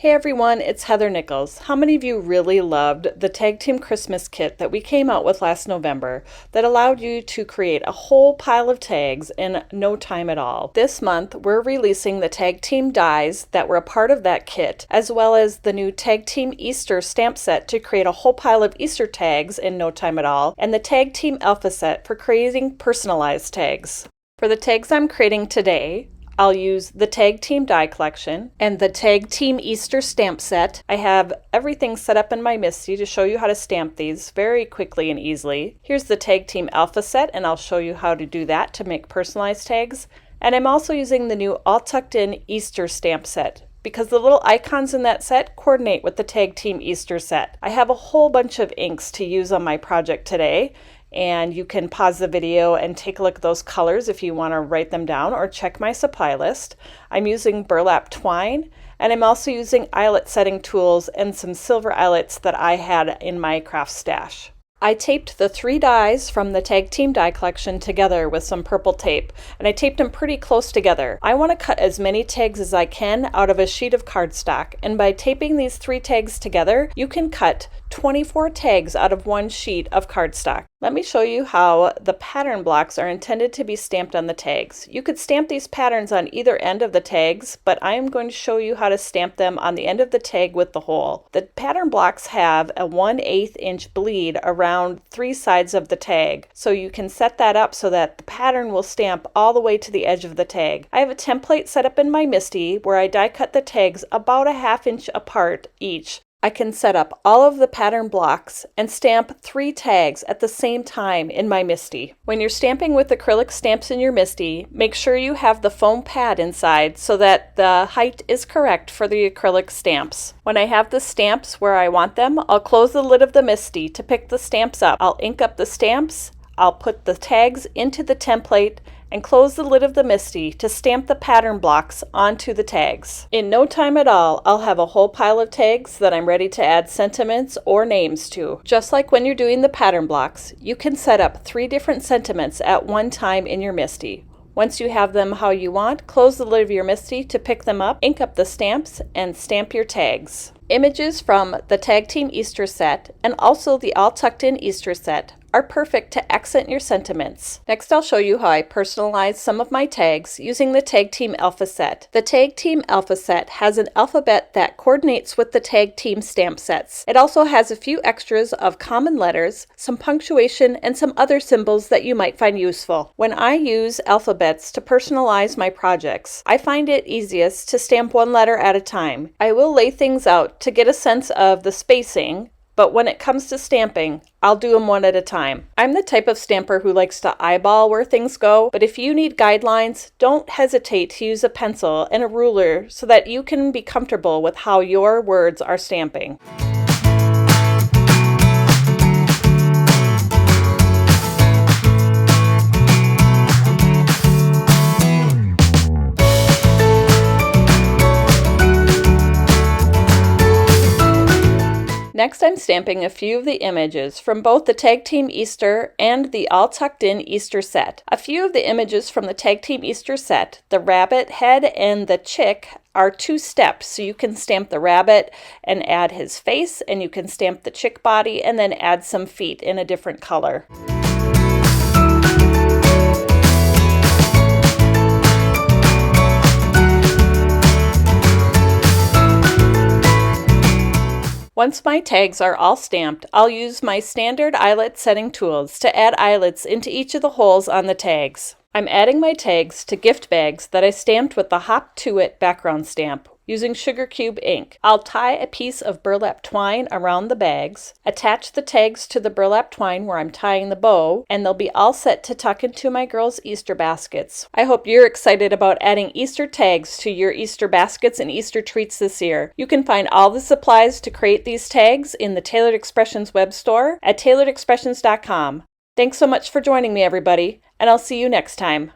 Hey everyone, it's Heather Nichols. How many of you really loved the Tag Team Christmas kit that we came out with last November that allowed you to create a whole pile of tags in no time at all? This month, we're releasing the Tag Team dies that were a part of that kit, as well as the new Tag Team Easter stamp set to create a whole pile of Easter tags in no time at all, and the Tag Team Alpha set for creating personalized tags. For the tags I'm creating today, I'll use the Tag Team Die Collection and the Tag Team Easter Stamp Set. I have everything set up in my MISTI to show you how to stamp these very quickly and easily. Here's the Tag Team Alpha Set, and I'll show you how to do that to make personalized tags. And I'm also using the new All Tucked In Easter Stamp Set, because the little icons in that set coordinate with the Tag Team Easter set. I have a whole bunch of inks to use on my project today, and you can pause the video and take a look at those colors if you want to write them down or check my supply list. I'm using burlap twine, and I'm also using eyelet setting tools and some silver eyelets that I had in my craft stash. I taped the 3 dies from the Tag Team Die Collection together with some purple tape, and I taped them pretty close together. I want to cut as many tags as I can out of a sheet of cardstock, and by taping these 3 tags together, you can cut 24 tags out of one sheet of cardstock. Let me show you how the pattern blocks are intended to be stamped on the tags. You could stamp these patterns on either end of the tags, but I am going to show you how to stamp them on the end of the tag with the hole. The pattern blocks have a 1/8 inch bleed around 3 sides of the tag, so you can set that up so that the pattern will stamp all the way to the edge of the tag. I have a template set up in my MISTI where I die cut the tags about a 1/2 inch apart each. I can set up all of the pattern blocks and stamp 3 tags at the same time in my MISTI. When you're stamping with acrylic stamps in your MISTI, make sure you have the foam pad inside so that the height is correct for the acrylic stamps. When I have the stamps where I want them, I'll close the lid of the MISTI to pick the stamps up. I'll ink up the stamps, I'll put the tags into the template, and close the lid of the MISTI to stamp the pattern blocks onto the tags. In no time at all, I'll have a whole pile of tags that I'm ready to add sentiments or names to. Just like when you're doing the pattern blocks, you can set up 3 different sentiments at one time in your MISTI. Once you have them how you want, close the lid of your MISTI to pick them up, ink up the stamps, and stamp your tags. Images from the Tag Team Easter set and also the All Tucked In Easter set are perfect to accent your sentiments. Next, I'll show you how I personalize some of my tags using the Tag Team Alpha set. The Tag Team Alpha set has an alphabet that coordinates with the Tag Team stamp sets. It also has a few extras of common letters, some punctuation, and some other symbols that you might find useful. When I use alphabets to personalize my projects, I find it easiest to stamp 1 letter at a time. I will lay things out to get a sense of the spacing, but when it comes to stamping, I'll do them 1 at a time. I'm the type of stamper who likes to eyeball where things go, but if you need guidelines, don't hesitate to use a pencil and a ruler so that you can be comfortable with how your words are stamping. Next, I'm stamping a few of the images from both the Tag Team Easter and the All Tucked In Easter set. A few of the images from the Tag Team Easter set, the rabbit head and the chick, are 2 steps, so you can stamp the rabbit and add his face, and you can stamp the chick body and then add some feet in a different color. Once my tags are all stamped, I'll use my standard eyelet setting tools to add eyelets into each of the holes on the tags. I'm adding my tags to gift bags that I stamped with the Hop To It background stamp using sugar cube ink. I'll tie a piece of burlap twine around the bags, attach the tags to the burlap twine where I'm tying the bow, and they'll be all set to tuck into my girls' Easter baskets. I hope you're excited about adding Easter tags to your Easter baskets and Easter treats this year. You can find all the supplies to create these tags in the Tailored Expressions web store at tailoredexpressions.com. Thanks so much for joining me, everybody, and I'll see you next time.